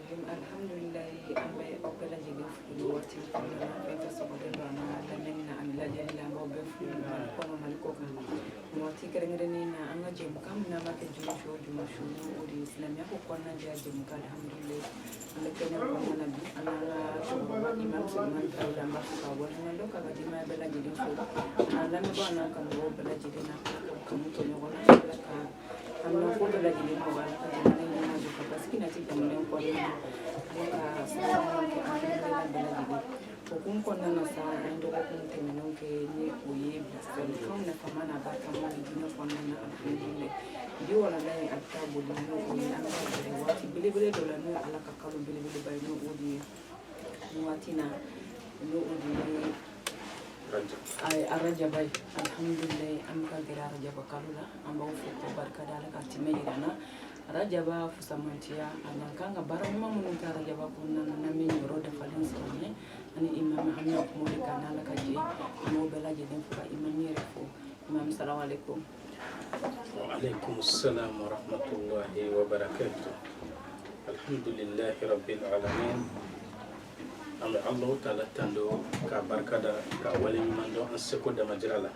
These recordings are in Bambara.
alhamdulillah ambe opela jigi fu wati ko na feta so de bana la menna am la jella mo be fu ko no mal ko kan mo ti kere ngere ni na anga je kam na ba ke juma shu odi islam ya ko na je muka alhamdulillah ale kene ko na bi ana to imam sulman tawla ma ko wona ndo ka ba di ma bela jigi fu ala me bana ka mo bela jigi na ko mo to no na ka am no ko bela jigi ko ba ka na ni na ko parce que na ti ko ne ko Okun kona na sa ando ko terminou ke ni oye blasel comme na fama na ba ka mo dino kona na alhamdulillah di wala na atta bodi no oye na ba wati bile bile do la no ala ka kalu bile bile bay no odi wati na no odi ay araja bay alhamdulillah am ka gira araja ba kalula am ba fu ko barka dala ka timeyirana rajaba fusamantia anankanga barama mununka rajaba kunna na min roda falin sone ani imam hamna ko mo kanala kaje mo belaje den fa imam yerefo imam assalamu alaikum wa alaikum assalam wa rahmatullahi wa barakatuh alhamdulillahi rabbil alamin amma allah ta'ala tando ka barkada ka wali mando an seko da majrala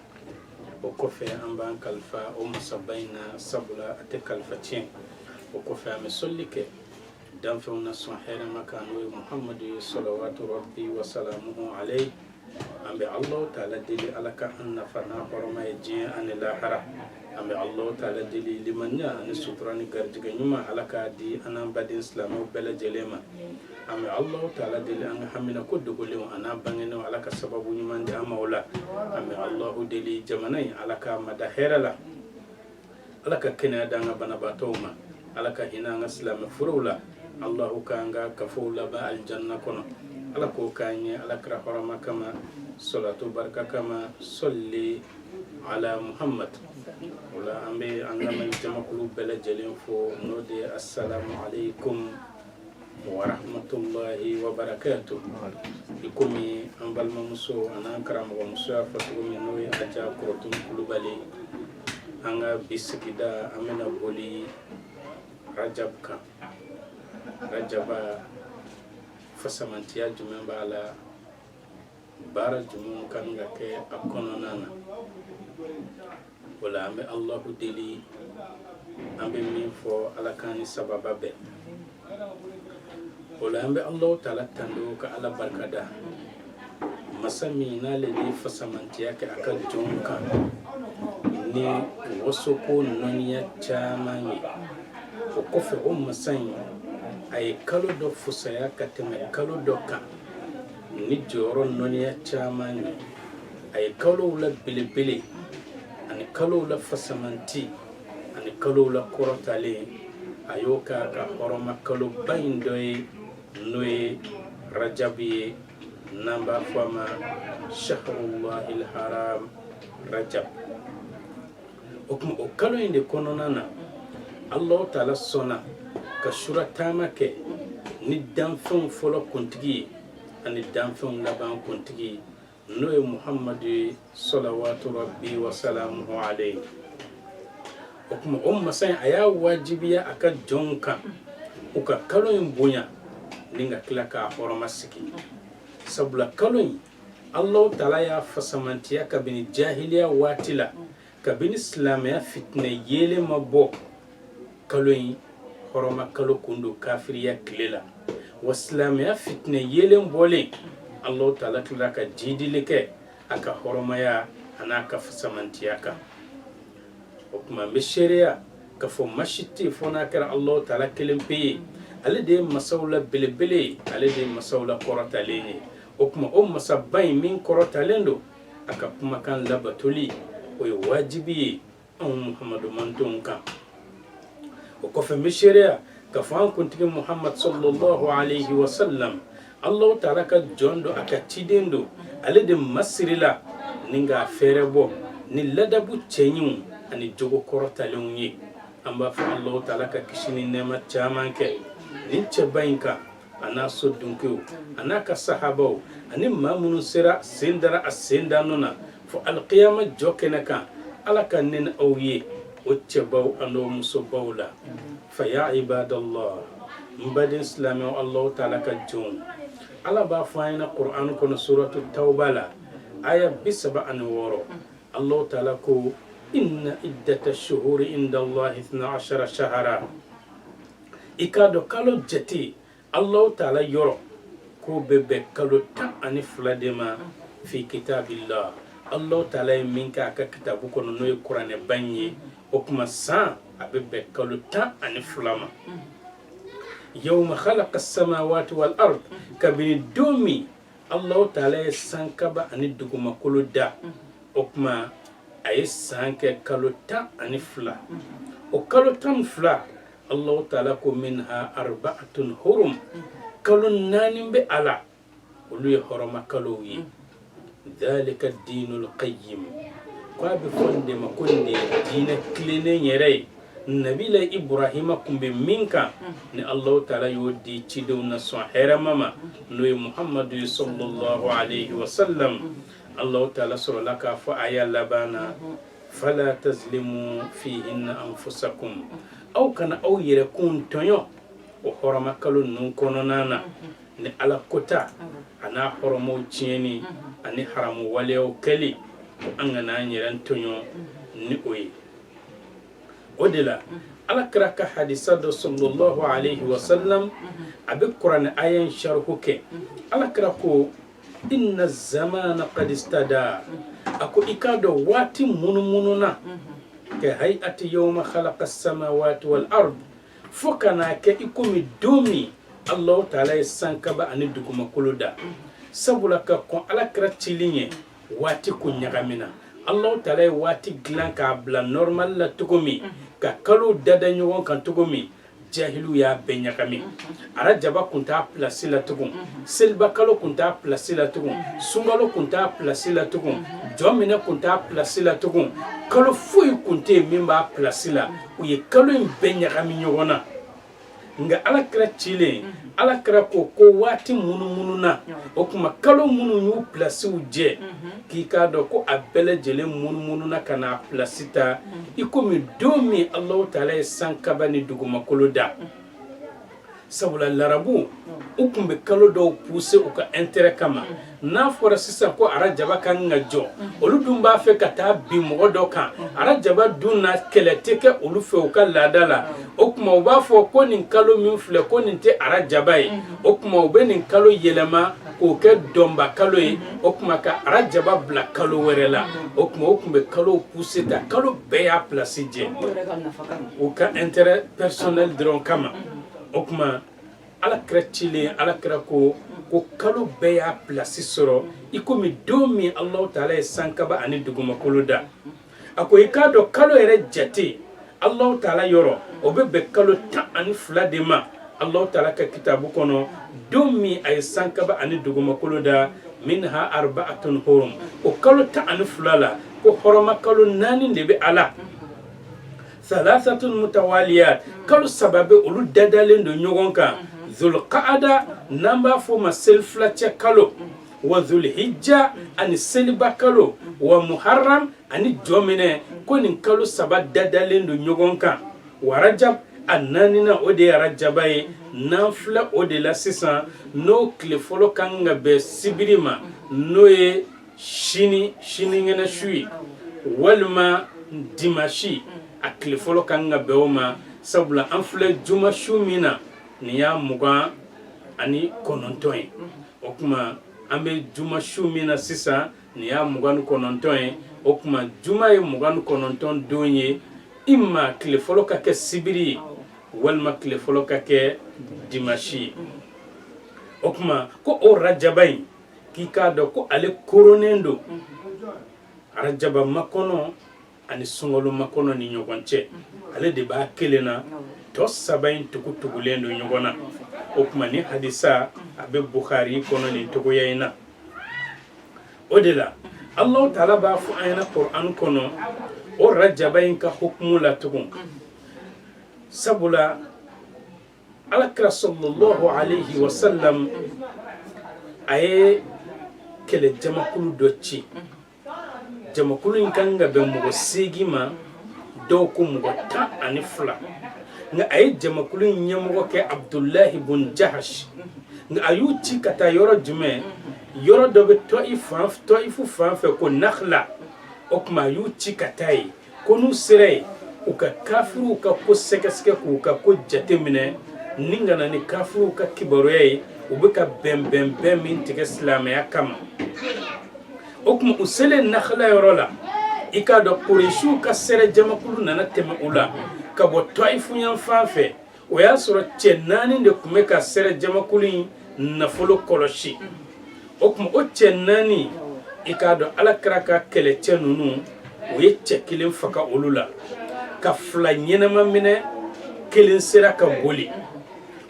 o ko fe an ban kalfa o musabaina sabula ate kalfa tien وكفى مسلك دمفنا صحيح مكان محمد صلوات ربي وسلامه عليه أم الله تعالى دلي على كأن فنا فرما يجي أن الآخرة أم الله تعالى دلي لمن أن سطران قرج جنما على كادي أنا بدين إسلام وبلا جلما أم الله تعالى دلي أن حمنا كود كلهم أنا بعنينا على كسبب نمان ده مولا أم الله دلي جماني على كمدهير لا على ككنا دعنا بنباتوما alaka hina nga islam furula allah kanga kafula ba aljanna kono alako kanye alakra horama kama salatu baraka kama salli ala muhammad wala ambe angama jamakulu bela jelen fo node assalamu alaikum wa rahmatullahi wa barakatuh ikumi ambalma muso anankara mo muso afatu mi noy aja krotum kulubali anga bisigida amena boli rajabka rajaba fasamantiya jumen bala bara jumun kan ga ke akono nana wala ambe allah deli ambe min fo alakani sababa be wala ambe allah taala tando ka ala barkada masami na le ni fasamantiya ke akal junka ni wasu ko noniya chamani o kofe masan ay kalo do fusaya kateme kalo do ka ni joro noniya chamani ay kalo la bilibili ani kalo la fasamanti ani kalo la korotale ayoka ka horoma kalo baindoy noy rajabi namba fama shahrullahil haram rajab o kalo inde kononana Allah ta'ala sona ka shura tamake ni danfon folo kontigi ani danfon laban kontigi no muhammad sallallahu rabbi wa salamuhu alayhi o kuma umma sai aya wajibiya aka jonka uka kaloyin bunya ninga klaka horoma siki sabula kaloyin Allah ta'ala ya fasamantiya ka bin jahiliya watila ka bin islam ya fitna yele mabo kaloyin horoma kalo kundo kafiriya kilela waslam ya fitna yelen bole Allah ta'ala tula ka jidilike aka horoma ya anaka fasamantiyaka okuma misheria ka fo mashiti fona kara Allah ta'ala kelimpi alade masawla bilibili alade masawla korotale okuma masabay min korotalendo aka kuma kan labatuli o wajibi muhammadu mantunka وكفى مشيريا كفان كنت محمد صلى الله عليه وسلم الله تعالى كجوندو أكتيدندو على دم مسيرلا نينغا فيربو نلدبو تشينيو أني جوجو كورتا لوني أما الله تعالى كشيني نعمة جامانك نيتشباينكا أنا صدقنكو أنا كصحابو أني ما منسرا سندرا السندانونا فالقيامة جوكنكا على كنن أويه واتبعوا أنه مصبولا فيا عباد الله mbadin islami Allah ta'ala ka jom ala ba fayna qur'an kono suratu tauba la aya bisaba an woro Allah ta'ala ko inna iddata shuhuri inda Allah 12 shahara ikado kalo jati Allah ta'ala yoro ko bebe kalo ta ani fladema fi kitabillah Allah ta'ala minka ka kitabu kono no qur'ane banye o kuma sa abebe kalo ta ani flama yawma khalaqa as-samawati wal ard kabini domi Allah ta'ala sankaba ani duguma kolo da o kuma ay sanke kalo ta ani fla o kalo tam fla Allah ta'ala ko minha arba'atun hurum kalo nani be ala ulu horoma kalo yi dhalika ad-dinul qayyim kwa be fonde makonde dina klene nyere nabila ibrahima kumbe minka ni Allah ta'ala yodi cido na sahara mama no muhammadu sallallahu alayhi wa sallam Allah ta'ala suralaka fa ayalla bana fala tazlimu fihinna anfusakum aw kana aw yirakun tonyo o horama kalon nun kononana ni ala kota ana horomo cieni ani haramu walew kali angana nyiran tonyo ni oyi odila ala kraka hadisa do sallallahu alayhi wa sallam abi qur'an ayan sharhuke ala krako inna zamana qad istada ako ikado wati mununa ke hayati yawma khalaqa as-samawati wal ard fokana ke ikumi domi Allah ta'ala sankaba ani duguma kuluda sabula ka ko ala kra tilinye wati kunyagamina Allah ta'ala wati glan ka bla normal la tugumi ka kalu dada nyogon kan tugumi jahilu ya benyakami ara jaba kunta place la tugum selba kalo kunta place la tugum sungalo kunta place la tugum jomina kunta place la tugum kalo fuyi kunte mimba place la uye kalo benyakami nyogona nga ala kra chile ala kra ko wati mununa o kuma kalo munu nyu place uje ki ka do ko abele jele mununa kana placita ikomi domi Allah ta'ala sankabani duguma koloda sabula larabu ukumbe kalo do pousse o ka intérêt kama na fora sisa ko arajaba kan ngajo olu dumba fe kata bi mo do kan arajaba dunna keleteke olu fe o ka ladala o kuma o ba fo ko nin kalo min fle ko nin te arajaba yi o kuma o be nin kalo yelema ko ke domba kalo yi o kuma ka arajaba bla kalo werela o kuma o kumbe kalo pousse ta kalo be ya place je o ka intérêt personnel dron kama o kuma ala kratile ala krako ko kalo be ya place soro ikomi domi Allah ta'ala sankaba ani duguma koloda ako ikado kalo ere jati Allah ta'ala yoro obebe kalo ta ani fladema Allah ta'ala ka kitabu kono domi ay sankaba ani duguma koloda minha arba'atun hurum o kalo ta ani flala ko horoma kalo nani ndebe ala thalathatun mutawaliyat kalo sababe ulu dadalen do nyogonka dhul qa'ada namba fo ma selflache kalo wa dhul hijja ani selba kalo wa muharram ani jomine ko nin kalo saba dadalen do nyogonka wa rajab annanina ode rajabai nafla ode la sisan no klefolo kanga be sibirima no e shini ngena shui walma dimashi akle folo kanga beoma sabula anfle juma shumina ni ya muga ani konontoy okuma ambe juma shumina sisa ni ya muga nu konontoy okuma juma e muga nu kononton donye imma kle folo kake sibiri walma kle folo kake dimashi okuma ko o rajabai kika do ko ale koronendo rajaba makono ani sungolo makono ni nyogonche ale de ba kelena to sabain tukutugulendo nyogona okuma ni hadisa abe bukhari kono ni tugoyina odela Allah ta'ala ba fu ayna qur'an kono o rajabain ka hukmu la tugun sabula alakra sallallahu alayhi wa sallam aye kele jamakulu dochi jamakulu kanga be mo sigima dɔw ko mɔgɔ 12 nga a ye jamakulu ɲɛmɔgɔ kɛ Abdullahi bun Jahash nga a y'u ci ka taa yɔrɔ jumɛn yɔrɔ dɔ bɛ Tɔifu fan fɛ ko Nakhla o kuma a y'u ci ka taa ye ko n'u sera yen u ka kafiruw ka ko sɛgɛsɛgɛ k'u ka ko jate minɛ ni ka na ni kafiruw ka kibaruya ye u bɛ ka bɛn min tigɛ silamɛya kama o kuma u selen Nakhla yɔrɔ la i k'a dɔn Qurayshiw ka sɛrɛ jamakulu nana tɛmɛ u la ka bɔ Tɔifu yan fan fɛ o y'a sɔrɔ cɛ 4 de tun bɛ ka sɛrɛ jamakulu in nafolo kɔlɔsi o kuma o cɛ 4 i k'a dɔn Alakira ka kɛlɛcɛ ninnu u ye cɛ 1 faga olu la ka 2 ɲɛnama minɛ 1 sera ka boli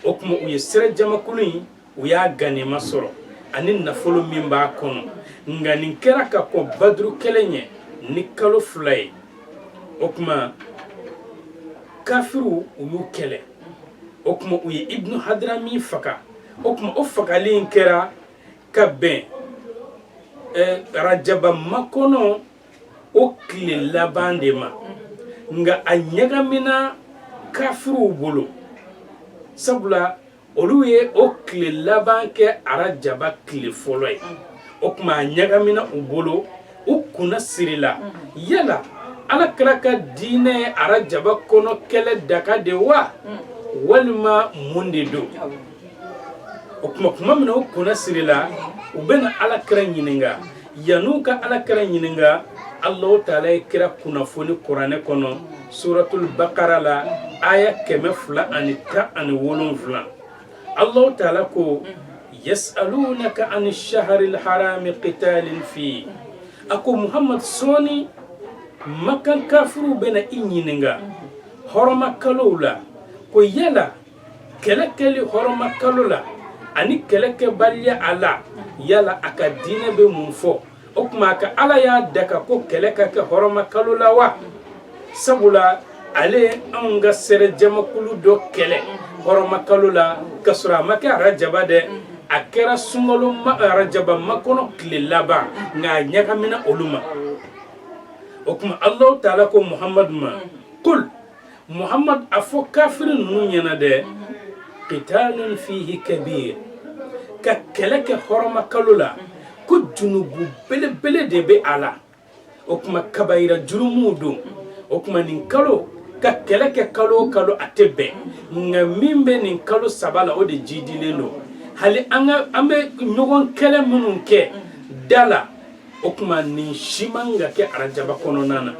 o kuma u ye sɛrɛ jamakulu in u y'a ganima sɔrɔ ani nafolo min b'a kɔnɔ nka nin kɛra ka kɔn Badru kɛlɛ ɲɛ ni kalo 2 ye o kuma kafiru u y'u kɛlɛ o kuma u ye Ibnu Hadrami faga o kuma o fagali in kɛra ka bɛn Rajaba makɔnɔ o tile laban de ma nga a ɲagamina kafiruw bolo sabula olu ye o tile laban kɛ Rajaba tile fɔlɔ ye o kuma a ɲagamina u bolo u kunna sirila yala Alakira ka diinɛ ye Rajaba kɔnɔ kɛlɛ daga de wa walima mun de don o kuma min u kunna sirila u bɛna Alakira ɲininka yan'u ka Alakira ɲininka Allahu Ta'ala ye kira kunnafoni Kuranɛ kɔnɔ Suratul Baqara la aya 217 Allahu Ta'ala ko yas'alunaka 'ani shahril harami qitalin fi ako Muhammad soni Makan kafiru bena i ɲininka hɔrɔma kalow la ko yala kɛlɛkɛli hɔrɔma kalo la ani kɛlɛkɛbaliya a la yala a ka diinɛ bɛ mun fɔ o kuma a ka Ala y'a daka ko kɛlɛ ka kɛ hɔrɔma kalo la wa sabula ale ye anw ka sɛrɛ jamakulu dɔ kɛlɛ hɔrɔma kalo la ka sɔrɔ a ma kɛ Rajaba dɛ a kɛra sunkalo Rajaba makɔnɔ tile laban nka a ɲagamina olu ma o kuma Allahu Ta'ala ko Muhammad ma kul Muhammad a fɔ kafiri ninnu ɲɛna dɛ qitalun fihi kabir ka kɛlɛ kɛ hɔrɔma kalo la ko junubu belebele de bɛ a la o kuma kabayira jurumuw don o kuma nin kalo ka kɛlɛ kɛ kalo o kalo a tɛ bɛn nka min bɛ nin kalo 3 la o de jidilen don hali an bɛ ɲɔgɔn kɛlɛ minnu kɛ da la o kuma nin si man ka kɛ Rajaba kɔnɔna na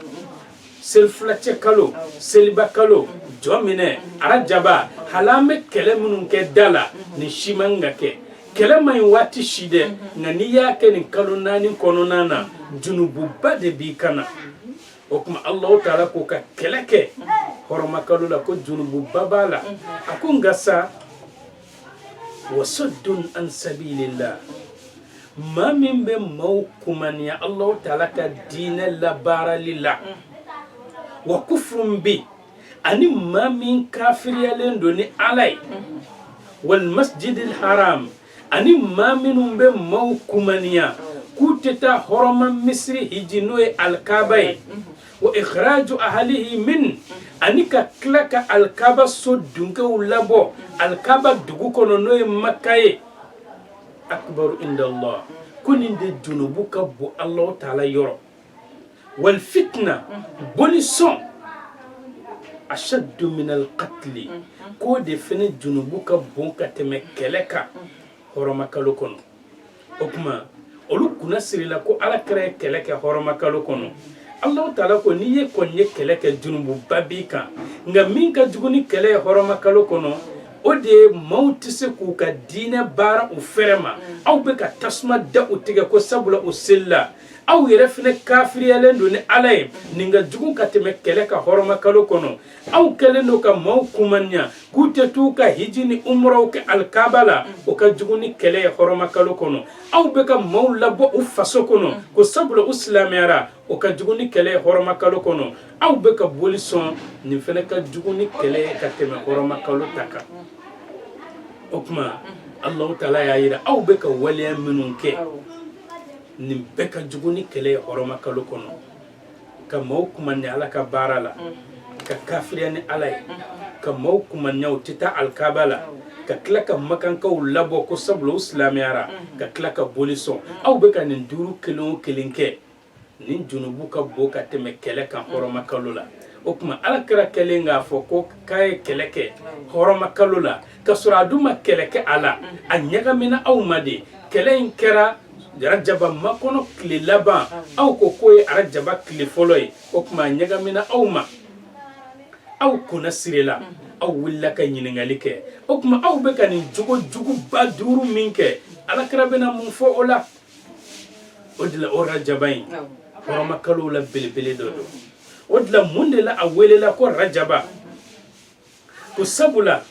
selifilacɛ kalo seliba kalo jɔ minɛ Rajaba hali an bɛ kɛlɛ minnu kɛ da la nin si man ka kɛ kɛlɛ man ɲi waati si dɛ nka n'i y'a kɛ nin kalo 4 kɔnɔna na junububa de b'i kana o kuma Allahu Ta'ala ko ka kɛlɛ kɛ hɔrɔma kalo la ko junububa b'a la a ko nka sa wasaddun an sabilillah maa min bɛ maaw kumaniya Allahu Ta'ala ka diinɛ labaarali la wa kufrun bi ani maa min kafiriyalen don ni Ala ye wal masjidil haram ani maa minnu bɛ maaw kumaniya k'u tɛ taa hɔrɔma misiri hiji n'o ye alkaaba ye wa ikhraju ahlihi min ani ka tila ka alkaaba so dunkew labɔ alkaaba dugu kɔnɔ n'o ye Makka ye akbaru inda Allah ko nin de junubu ka bon Allahu Ta'ala yɔrɔ wal fitna boli sɔn ashaddu min al qatli ko de fɛnɛ junubu ka bon ka tɛmɛ kɛlɛ kan hɔrɔma kalo kɔnɔ o kuma olu kunna sirila ko Alakira ye kɛlɛ kɛ hɔrɔma kalo kɔnɔ Allahu Ta'ala ko n'i ye kɔni ye kɛlɛ kɛ junububa b'i kan nka min ka jugu ni kɛlɛ ye hɔrɔma kalo kɔnɔ o de ye maaw tɛ se k'u ka diinɛ baara u fɛrɛ ma aw bɛ ka tasuma da u tigɛ ko sabula u selila aw yɛrɛ fɛnɛ kafiriyalen don ni Ala ye nin ka jugu ka tɛmɛ kɛlɛ ka hɔrɔma kalo kɔnɔ aw kɛlen don ka maaw kumaniya k'u tɛ t'u ka hiji ni umraw kɛ alkaaba la o ka jugu ni kɛlɛ ye hɔrɔma kalo kɔnɔ aw bɛ ka maaw labɔ u faso kɔnɔ ko sabula u silamɛyara o ka jugu ni kɛlɛ ye hɔrɔma kalo kɔnɔ aw bɛ ka boli sɔn nin fɛnɛ ka jugu ni kɛlɛ ye ka tɛmɛ hɔrɔma kalo ta kan o kuma Allahu Ta'ala y'a yira aw bɛ ka waleya minnu kɛ nin bɛɛ ka jugu ni kɛlɛ ye hɔrɔma kalo kɔnɔ ka mau kuma ni ala ka barala ka kafiriya ni ala ye ka mau kuma nyaw tita alkabala ka kila ka makankaw labo ko sabula islamiyara ka kila ka boliso aw be ka nin duru kelen kɛ nin junubu ka bo ka tɛmɛ kɛlɛ kan hɔrɔma kalo la o kuma ala kira kɛlen k'a fɔ ko k'a ye kɛlɛ kɛ hɔrɔma kalo la ka sɔrɔ a dun ma kɛlɛ kɛ a la a ɲagamina aw ma de kɛlɛ in kɛra Rajaba makɔnɔ tile laban aw ko k'o ye Rajaba tile fɔlɔ ye o kuma a ɲagamina aw ma aw kunna sirila aw wulila ka ɲininkali kɛ o kuma aw bɛ ka nin juguba 5 min kɛ ala kira bɛna mun fɔ o la o de la o Rajaba in hɔrɔma kalo la belebele dɔ don o de la mun de la a welela ko Rajaba ko sabula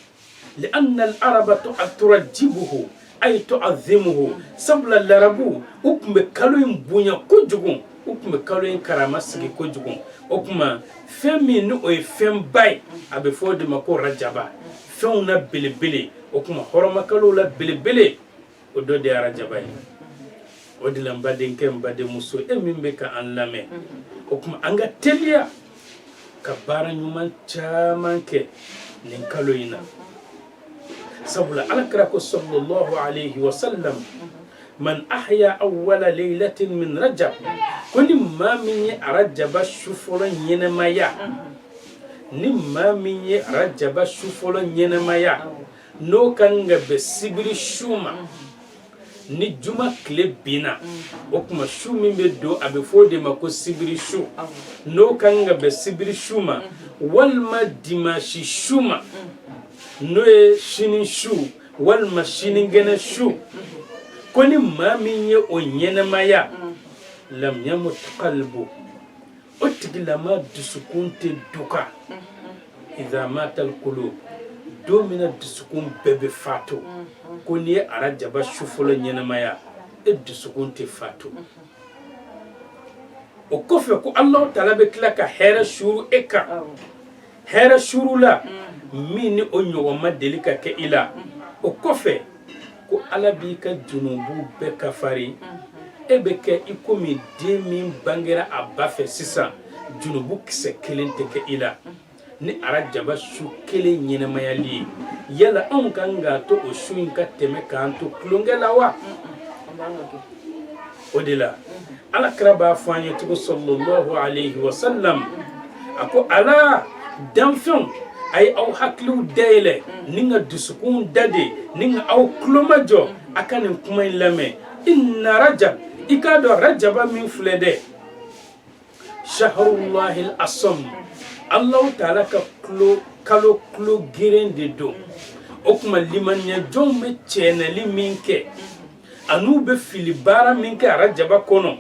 li'anna al-araba turajibuhu ay tu'azzimuhu sabula larabu u tun bɛ kalo in bonya kojugu u tun bɛ kalo in karama sigi kojugu o kuma fɛn min ni o ye fɛn ba ye a bɛ fɔ o de ma ko Rajaba fɛnw na belebele o kuma hɔrɔma kalo la belebele o dɔ de ye Rajaba ye o de la n badenkɛ n badenmuso e min bɛ ka an lamɛn o kuma an ka teliya ka baara ɲuman caman kɛ nin kalo in na sabula alakira ko sallallahu alayhi wa sallam man ahya awwala laylatin min rajab ko ni maa min ye Rajaba su fɔlɔ ɲɛnɛmaya ni maa min ye Rajaba su fɔlɔ ɲɛnɛmaya n'o kan ka bɛn sibiri su ma ni juma tile binna o kuma su min bɛ don a bɛ fɔ o de ma ko sibiri su n'o kan ka bɛn sibiri su ma walima dimanche su ma n'o ye sini su walima sinikɛnɛ su ko ni maa min ye o ɲɛnɛmaya lam yamut qalbu o tigilama dusukun tɛ duka idha mata al-qulub don min na dusukun bɛɛ bɛ fatu ko ni ye Rajaba su fɔlɔ ɲɛnɛmaya e dusukun tɛ fatu o kɔfɛ ko Alahu Taala bɛ tila ka hɛrɛ suru e kan hɛrɛ suru la min ni o ɲɔgɔn ma deli ka kɛ i la o kɔfɛ ko Ala b'i ka junubu bɛɛ kafari e bɛ kɛ i komi den min bangera a ba fɛ sisan junubu kisɛ kelen tɛ kɛ i la ni Rajaba su kelen ɲɛnɛmayali ye yala anw kan k'a to o su in ka tɛmɛ k'an to tulonkɛ la wa o de la alakira b'a fɔ an ye tugun sallallahu alayhi wa sallam a ko ala danfɛnw a ye aw hakiliw dayɛlɛ ni ka dusukun dade ni ka aw tulomajɔ a ka nin kuma in lamɛn inna Rajab i k'a dɔn Rajaba min filɛ dɛ shahrullahil asam Allahu Taala ka kalo kulo geren de don o kuma limaniya jɔnw bɛ cɛnɛli min kɛ an'u bɛ fili baara min kɛ Rajaba kɔnɔ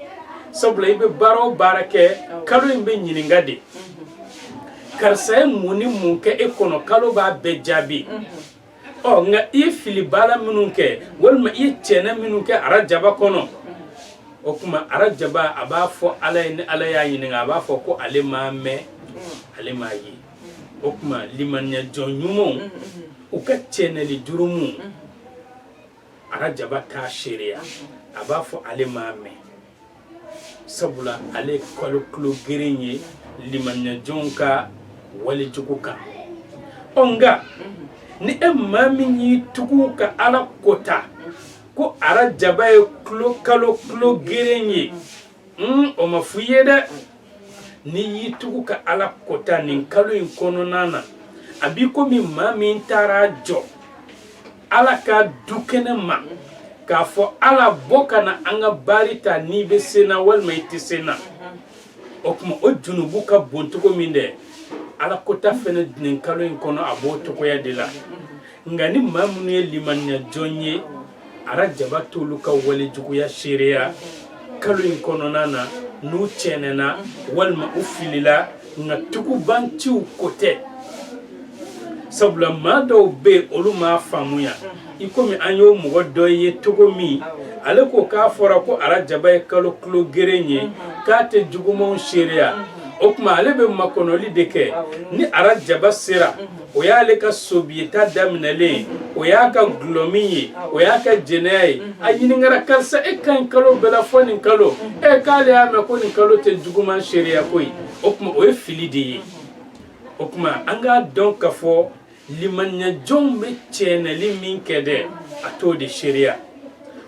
sabula i bɛ baara o baara kɛ kalo in bɛ ɲininka de karisa ye mun ni mun kɛ e kɔnɔ kalo b'a bɛɛ jaabi nka i ye fili baara minnu kɛ walima i ye cɛnɛ minnu kɛ Rajaba kɔnɔ o kuma Rajaba a b'a fɔ Ala ye ni Ala y'a ɲininka a b'a fɔ ko ale m'a mɛn ale m'a ye o kuma limaniya jɔn ɲumanw u ka cɛnɛli jurumu Rajaba t'a seereya a b'a fɔ ale m'a mɛn sabula ale ye kalo kulo geren ye limaniya jɔnw ka walijugu kan nka ni e maa min y'i tugu ka Ala kota ko Rajaba ye kalo kulo geren ye o ma f'i ye dɛ ni y'i tugu ka Ala kota nin kalo in kɔnɔna na a b'i komi maa min taara jɔ Ala ka du kɛnɛ ma k'a fɔ Ala bɔ ka na an ka baari ta n'i bɛ sen na walima i tɛ sen na o kuma o junubu ka bon cogo min dɛ Ala kota fɛnɛ nin kalo in kɔnɔ a b'o cogoya de la nka ni maa minnu ye limaniya jɔn ye Rajaba t'olu ka walejuguya seereya kalo in kɔnɔna na n'u cɛnɛna walima u filila nka tugubanciw ko tɛ sabula maa dɔw bɛ yen olu m'a faamuya i komi an y'o mɔgɔ dɔ ye cogo min ale ko k'a fɔra ko Rajaba ye kalo kulo geren ye k'a tɛ jugumanw seereya o kuma ale bɛ makɔnɔli de kɛ ni Rajaba sera o y'ale ka sobiyeta daminɛlen o y'a ka gulɔmin ye o y'a ka jɛnɛya ye a ɲininkara karisa e ka ɲi kalo bɛɛ la fɔ nin kalo k'ale y'a mɛn ko nin kalo tɛ juguman seereya koyi o kuma o ye fili de ye o kuma an k'a dɔn k'a fɔ limaniya jɔnw bɛ cɛnɛli min kɛ dɛ a t'o de seereya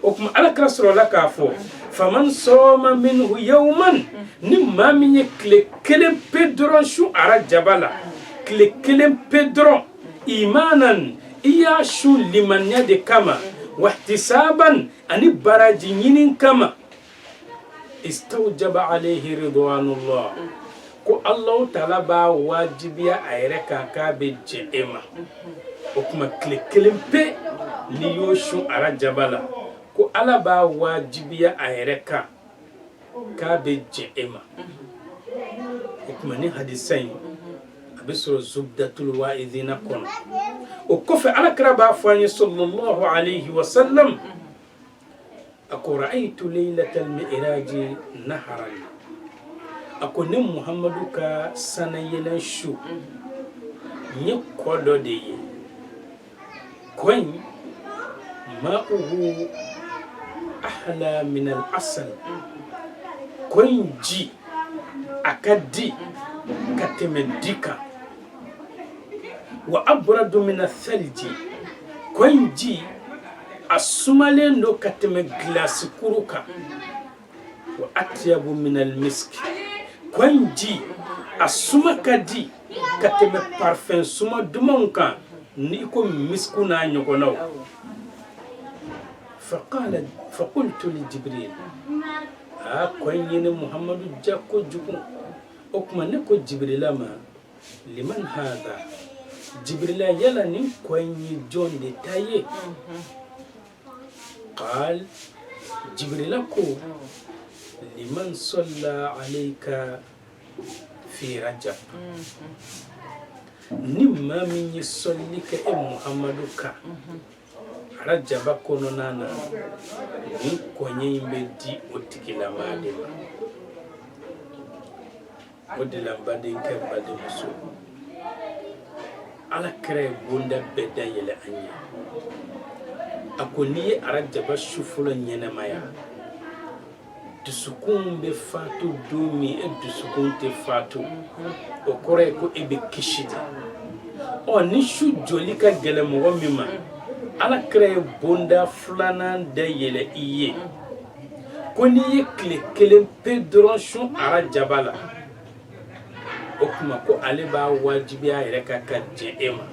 o kuma Alakira sɔrɔla k'a fɔ faman sɔɔma minhu yawman ni maa min ye tile kelen pe dɔrɔn su arajaba la tile kelen pe dɔrɔn imanan i y'a su limaniya de kama wahtisaban ani baraji ɲini kama istawjaba alayhi ridwanullah ko Allah taala b'a wajibiya a yɛrɛ kan k'a bɛ jɛn e ma o kuma tile kelen pe n'i y'o su arajaba la ko Ala b'a wajibiya a yɛrɛ kan k'a bɛ jɛn e ma o kuma ni hadisa in a bɛ sɔrɔ zubdatul wa'idina kɔnɔ o kɔfɛ Alakira b'a fɔ an ye sallallahu alayhi wa sallam ako ra'aytu laylatal mi'raji naharan ako ne Muhammadu ka sanayɛlɛn su n ye kɔ dɔ de ye kɔ in ma'uhu ahla min al-asal kɔ in ji a ka di ka tɛmɛ di kan wa abradu min al-thalji kɔ in ji a sumalen do ka tɛmɛ gilasi kuru kan wa atyabu min al-misk kɔ in ji a suma ka di ka tɛmɛ parfum suma dumanw kan ni ko misku n'a ɲɔgɔnnaw faqultu li Jibril kɔ in ye ne Muhammadu ja kojugu o kuma ne ko Jibrila ma liman hada Jibrila yala ni kɔ in ye jɔn de ta ye قال جبريل كو لمن صلى عليك في رجب نما من يصليك محمد كا رجب كونو نانا ni konye imedi otikila madema odila mbade nke mbade muso ala kere bunda beda yele anya akoni arajaba shufula nyenamaya dusukun be fatu domi e dusukun te fatu o kore ko ebe kishidi o ni shu joli ka gele mo mima ala kre bonda flana de yele iye koni ye kle kelen pe dron shu arajaba la o kuma ko ale ba wajibi a yere ka je ema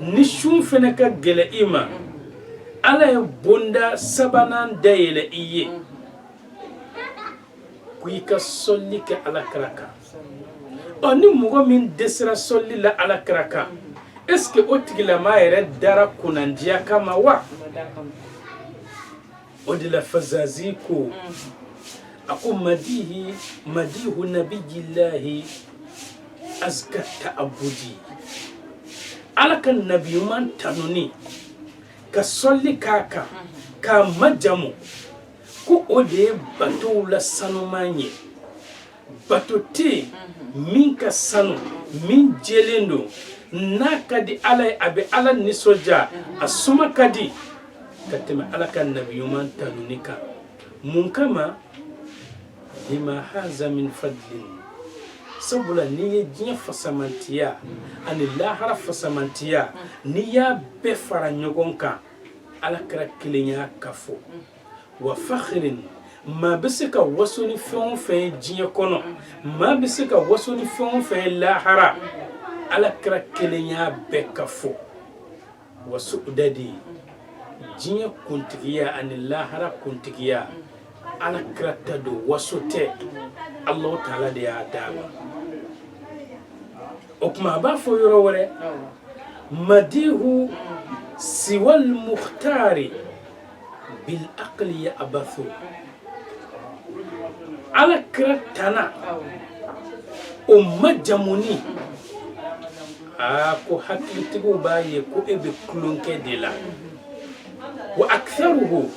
ni shu fene ka gele ima ala ye bonda sabanan dayele iye kuyi ka solli ke ala kraka oni mugo min desira solli la ala kraka est-ce que otigila ma yere dara kunandiya kama wa odila fazaziku aku madihu nabiyillahi azka ta'abudi ala kan nabiyuman tanuni ka solli kaka ka majamu ko ode bato la sanumanye bato te min ka sanu min jelendo nakadi ala abe ala nisoja asuma kadi katema ala kan nabiyuman tanunika mun kama lima haza min fadlin sabula ni jinya fasamantiya ani lahara fasamantiya ni ya be fara nyogonka ala kara kilenya kafo wa fakhrin ma bisika wasoni fon fen jinya kono ma bisika wasoni fon fen lahara ala kara kilenya be kafo wasu udadi jinya kuntigiya ani lahara kuntigiya ala kara tado wasote Allah taala de ya dama okuma ba fo yoro wore madihu siwal mukhtari bil aqli ya abathu ala kratana majamuni ko hakitigo baye ko ebe klonke de la wa aktharuhu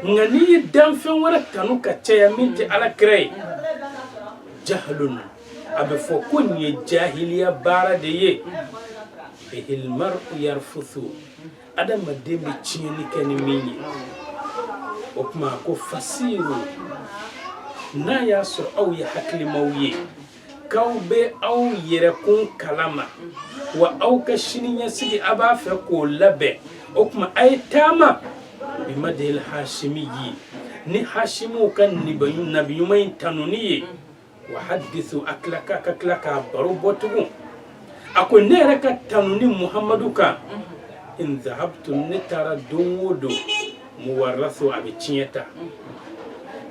ngani damfen wara kanu ka caya minti ala kray jahlun abe fo kunye jahiliya bara de ye bihil mar'u yarfuthu adama dembe chini kani minyi okuma ko fasiru na ya so aw ya hakli mawye k'aw bɛ aw yɛrɛkun kalama wa aw ka sini ɲɛsigi a b'a fɛ k'o labɛn o tuma a ye taama bi madihil hashimiyi ni hashimuw ka nabi ɲuman in tanuni ye wa hadithu a tila k'a baro bɔ tugun a ko ne yɛrɛ ka tanuni muhamadu kan in dhahabtu ne taara don o don muwaraso a bɛ tiɲɛ ta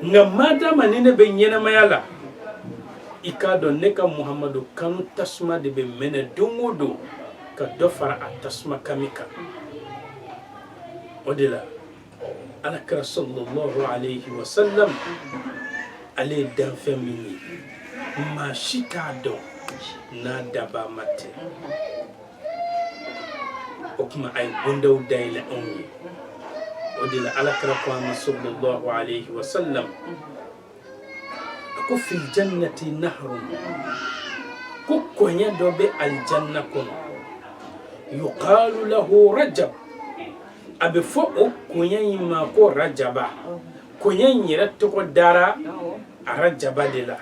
nka madama ni ne bɛ ɲɛnamaya la i k'a dɔn ne ka muhamadu kanu tasuma de bɛ mɛnɛ don o don ka dɔ fara a tasuma kami kan o de la alakira sallallahu alayhi wa sallam ale ye danfɛn min ye maa si t'a dɔn n'a dabama tɛ o tuma a ye bondaw dayɛlɛ anw ye o de la alakira ko an ma sallallahu alayhi wa sallam a ko fil jannati nahrun ko kɔɲɛ dɔ bɛ aljanna kɔnɔ yuqalu lahu rajab a bɛ fɔ o kɔɲɛ in ma ko rajaba kɔɲɛ in yɛrɛ tɔgɔ dara a rajaba de la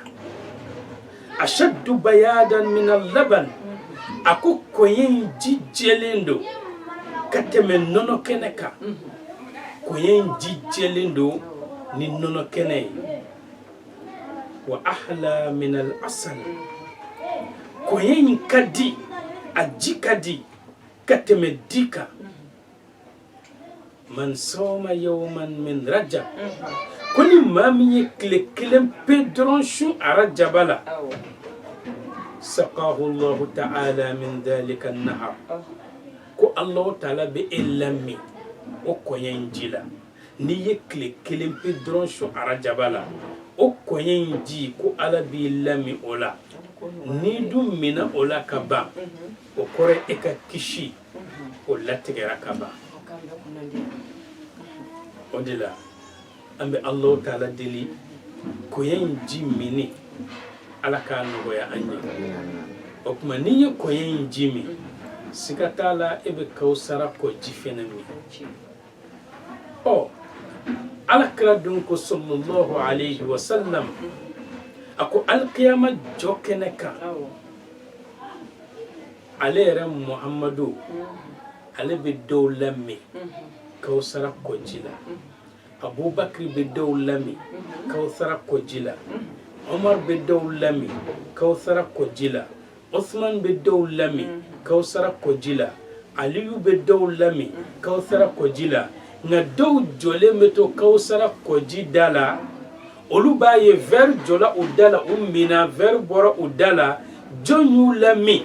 ashaddu bayadan min al-laban a ko kɔɲɛ in ji jɛlen don ka tɛmɛ nɔnɔ kɛnɛ kan kɔɲɛ in ji jɛlen don ni nɔnɔ kɛnɛ ye wa ahla min al-asal kɔɲɛ in ka di a ji ka di ka tɛmɛ di kan man sawma yawman min rajab ko ni maa min ye tile kelen pe dɔrɔn su a rajaba la saqahu allahu ta'ala min dhalika an-nahar ko allahu ta'ala bɛ e lami o kɔɲɛ in ji la n'i ye tile kelen pe dɔrɔn su a rajaba la o kɔɲɛ in ji ko ala b'i lami o la n'i dun mina o la ka ban o kɔrɔ e ka kisi o latigɛra ka ban o de la an bɛ allahu ta'ala deli kɔɲɛ in ji mini ala k'a nɔgɔya an ye o tuma n'i ye kɔɲɛ in ji min siga t'a la e bɛ kawusara kɔ ji fɛnɛ min ɔ alakira dun ko sallallahu alayhi wa sallam a ko alikiyama jɔ kɛnɛ kan ale yɛrɛ muhamadu ale bɛ dɔw lamɛn kawusara kɔ ji la abubakar bɛ dɔw lamɛn kawusara kɔ ji la umar bɛ dɔw lamɛn kawusara kɔ ji la usman bɛ dɔw lamɛn kawusara kɔ ji la aliyu bɛ dɔw lamɛn kawusara kɔ ji la nka dɔw jɔlen bɛ to kawusara kɔ ji da la olu b'a ye verre jɔla u da la u mina verre bɔra u da la jɔn y'u lamɛn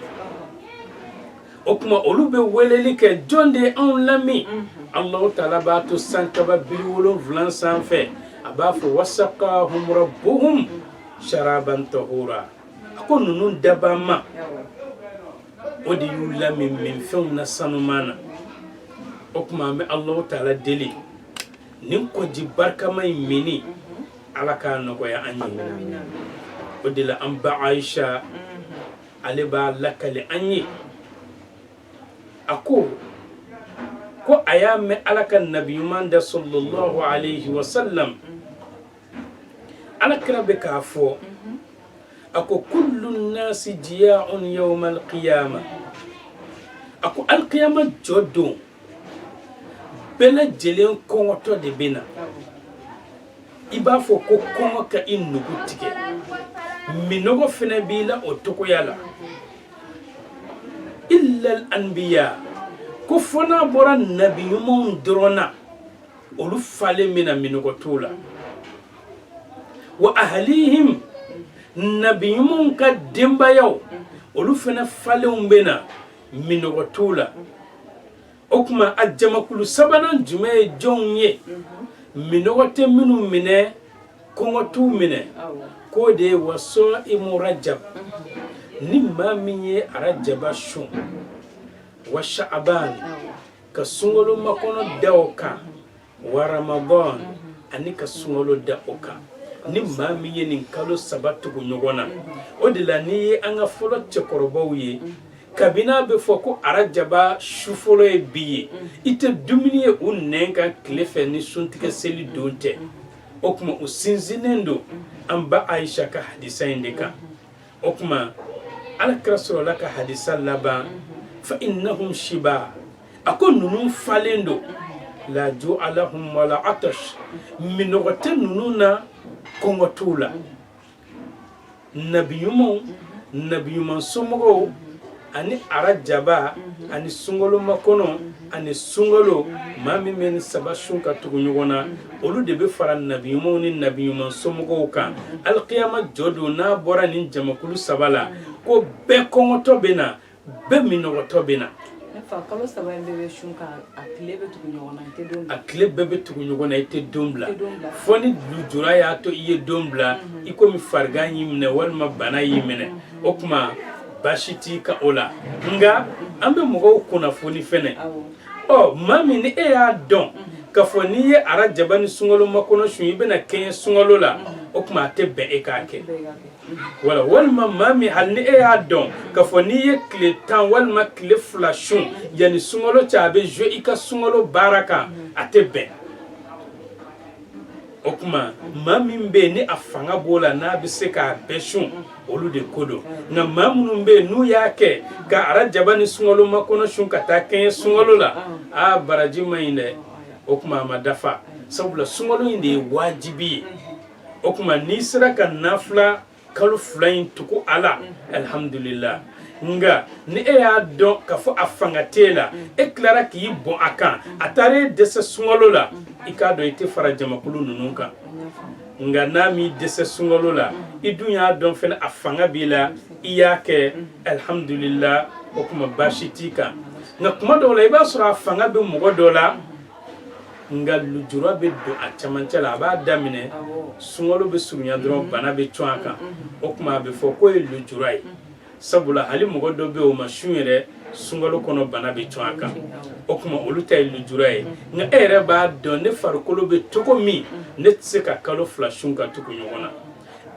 o tuma olu bɛ weleli kɛ jɔn de ye anw lamɛn allahu ta'ala b'a to sankaba 70 sanfɛ a b'a fɔ wasaqahum rabbuhum sharaban tahura a ko ninnu daba ma o de y'u lamɛn minfɛnw na sanuman na o tuma an bɛ allahu ta'ala deli nin kɔji barikama in mini ala k'a nɔgɔya an ye o de la an ba Aisha ale b'a lakali an ye a ko a y'a mɛn ala ka nabi ɲuman da sallallahu alayhi wa sallam alakira bɛ k'a fɔ a ko kullu nasi jiya'un yawma al-qiyama a ko alqiyama jɔ don bɛɛ lajɛlen kɔngɔtɔ de bɛ na i b'a fɔ ko kɔngɔ ka i nugu tigɛ minɔgɔ fana b'i la o togoya la illa al-anbiya ko fo n'a bɔra nabi ɲumanw dɔrɔn na olu falen bɛna minɔgɔ t'u la wa ahlihim nabi ɲumanw ka denbayaw olu fana falenw bɛna minɔgɔ t'u la o tuma a jamakulu sabanan jumɛn ye jɔnw ye minɔgɔ tɛ minnu minɛ kɔngɔ t'u minɛ k'o de ye wasaimu rajab ni maa min ye arajaba sun wa sha'ban ka sunkalo makɔnɔ da o kan wa ramadan ani ka sunkalo da o kan ni maa min ye nin kalo saba tugu ɲɔgɔn na o de la n'i ye an ka fɔlɔ cɛkɔrɔbaw ye kabini bɛ fɔ ko arajaba su fɔlɔ ye bi ye i tɛ dumuni ye u nɛn kan tile fɛ ni suntigɛ seli don tɛ o tuma o sinsinnen don an ba Aisha ka hadisa in de kan okuma alakira sɔrɔ la ka hadisa laban fa innahum shiba ako nunun falendo la jo alahum wala atash minɔgɔtɛ nunun na kɔngɔ t'u la nabiyuman somɔgɔw ani arajaba ani sungalo makono ani sungalo maa min bɛ ni saba sun ka tugu ɲɔgɔn na olu de bɛ fara nabiyumanw ni nabiyuman somɔgɔw kan alikiyama jɔ don n'a bɔra nin jamakulu saba la ko bɛɛ kɔngɔtɔ bɛ na bɛɛ minɔgɔtɔ bɛ na. kalo saba in bɛɛ bɛ sun kan a tile bɛ tugu ɲɔgɔn na i tɛ don bila. a tile bɛɛ bɛ tugu ɲɔgɔn na i tɛ don bila fɔ ni lujura y'a to i ye don bila i komi farigan y'i minɛ walima bana y'i minɛ o tuma baasi t'i ka o la nka an bɛ mɔgɔw kunnafoni fɛnɛ maa min ni e y'a dɔn k'a fɔ n'i ye arajaba ni sunkalo makɔnɔ sun i bɛna kɛɲɛ sunkalo la o tuma a tɛ bɛn e k'a kɛ wala walima maa min hali ni e y'a dɔn k'a fɔ n'i ye tile 10 walima tile 2 sun yanni sunkalo cɛ a bɛ jouer i ka sunkalo baara kan a tɛ bɛn o tuma maa min bɛ yen ni a fanga b'o la n'a bɛ se k'a bɛɛ sun olu de ko don nka maa minnu bɛ yen n'u y'a kɛ ka arajaba ni sunkalo makɔnɔ sun ka taa kɛɲɛ sunkalo la baraji ma ɲi dɛ o tuma a ma dafa sabula sunkalo in de ye wajibi ye o tuma n'i sera ka nafila kalo 2 in tugu a la alhamdulillah nga ni e y'a dɔn k'a fɔ a fanga t'e la e tilara k'i bɔn a kan a taara e dɛsɛ sunkalo la i k'a dɔn i tɛ fara jamakulu ninnu kan nga n'a m'i dɛsɛ sunkalo la i dun y'a dɔn fɛnɛ a fanga b'i la i y'a kɛ alhamdulillah o tuma baasi t'i kan nka kuma dɔw la i b'a sɔrɔ a fanga bɛ mɔgɔ dɔ la nga lujura bɛ don a camancɛ la a b'a daminɛ sunkalo bɛ surunya dɔrɔn bana bɛ cun a kan o tuma a bɛ fɔ k'o ye lujura ye sabula hali mɔgɔ dɔ bɛ yen o ma sun yɛrɛ sunkalo kɔnɔ bana bɛ cun a kan o tuma olu ta ye lujura ye nka e yɛrɛ b'a dɔn ne farikolo bɛ cogo min ne tɛ se ka kalo 2 sun ka tugu ɲɔgɔn na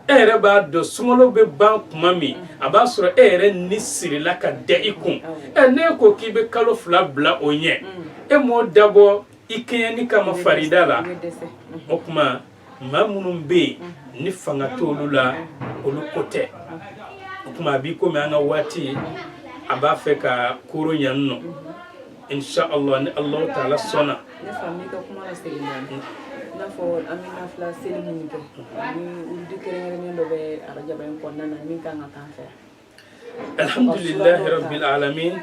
e yɛrɛ b'a dɔn sunkalo bɛ ban kuma min a b'a sɔrɔ e yɛrɛ ni sirila ka da i kun ne ko k'i bɛ kalo 2 bila o ɲɛ e m'o dabɔ i kɛɲɛni kama farida la o tuma maa minnu bɛ yen ni fanga t'olu la olu ko tɛ o tuma a b'i komi an ka waati a b'a fɛ ka koro yan nɔ inshallah ni Allahu ta'ala sɔnna. ne fa mi ka kuma la segin dɔɔni n'a fɔ an bɛ nafila seli minnu kɛ ni urudi kɛrɛnkɛrɛnnen dɔ bɛ arajaba in kɔnɔna na min kan ka k'an fɛ. alhamdulillahi rabbil alamin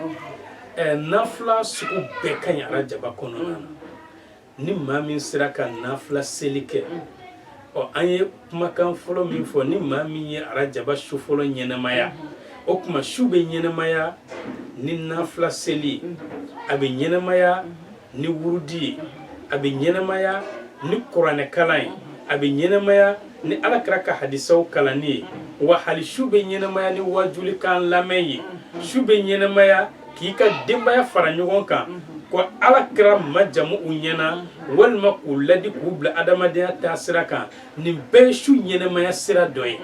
nafila sugu bɛɛ ka ɲi arajaba kɔnɔna na ni maa min sera ka nafila seli kɛ an ye kumakan fɔlɔ min fɔ ni maa min ye arajaba su fɔlɔ ɲɛnamaya o kuma su bɛ ɲɛnamaya ni nafila seli a bɛ ɲɛnamaya ni wurudi ye a bɛ ɲɛnamaya ni kuranɛ kalan ye a bɛ ɲɛnamaya ni alakira ka hadisaw kalanni ye wa hali su bɛ ɲɛnamaya ni wajulikan lamɛn ye su bɛ ɲɛnamaya k'i ka denbaya fara ɲɔgɔn kan ko alakira majamu u ɲɛna walima k'u ladi k'u bila adamadenya taasira kan nin bɛɛ ye su ɲɛnamaya sira dɔ ye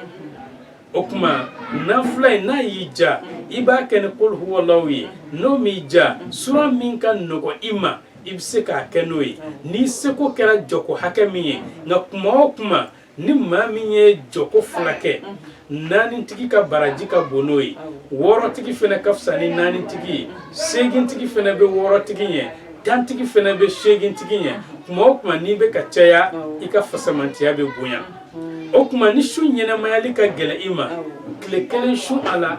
o kuma nafila in n'a y'i ja i b'a kɛ ni qul huwallahu ye n'o m'i ja sura min ka nɔgɔ i ma i bɛ se k'a kɛ n'o ye n'i seko kɛra jɔko hakɛ min ye nka kuma o kuma ni maa min ye jɔko 2 kɛ 4 tigi ka baraji ka bon n'o ye 6 tigi fɛnɛ ka fisa ni 4 tigi ye 8 tigi fɛnɛ bɛ 6 tigi ɲɛ 10 tigi fɛnɛ bɛ 8 tigi ɲɛ kuma o kuma n'i bɛ ka caya i ka fasamantiya bɛ bonya o kuma ni su ɲɛnamayali ka gɛlɛ i ma tile 1 su a la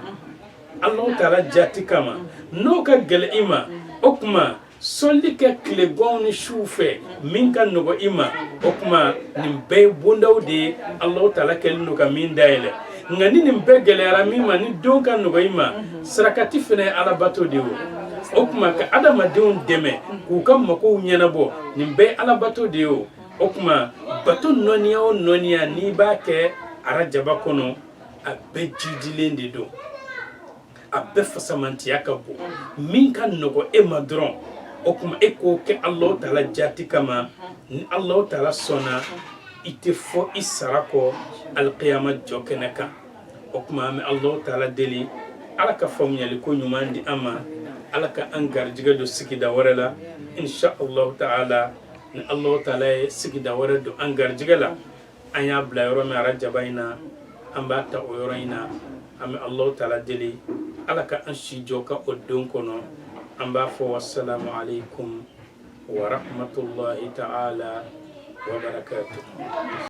Allahu Ta'ala jati kama n'o ka gɛlɛ i ma o kuma sɔli kɛ tile gɔnw ni su fɛ min ka nɔgɔ i ma o kuma nin bɛɛ ye bondaw de ye Allahu Ta'ala kɛlen don ka min dayɛlɛ nka ni nin bɛɛ gɛlɛyara min ma ni don ka nɔgɔ i ma sarakati fɛnɛ ye alabato de ye o kuma ka adamadenw dɛmɛ k'u ka makow ɲɛnabɔ nin bɛɛ ye alabato de ye o kuma bato nɔniya o nɔniya n'i b'a kɛ arajaba kɔnɔ a bɛɛ jidilen de don a bɛɛ fasamantiya ka bon min ka nɔgɔ e ma dɔrɔn o kuma e k'o kɛ Allahu Ta'ala jati kama ni Allahu Ta'ala sɔnna i tɛ fɔ i sara kɔ alqiyama jɔ kɛnɛ kan o kuma an bɛ Allahu Ta'ala deli ala ka faamuyali ko ɲuman di an ma ala ka an garijɛgɛ don sigida wɛrɛ la insha Allahu Ta'ala ni Allahu Ta'ala ye sigida wɛrɛ don an garijɛgɛ la an y'a bila yɔrɔ min arajaba in na an b'a ta o yɔrɔ in na ami Allah ta'ala deli alaka an si joka o don kono an b'a fɔ wassalamu alaikum wa rahmatullahi ta'ala wa barakatuh.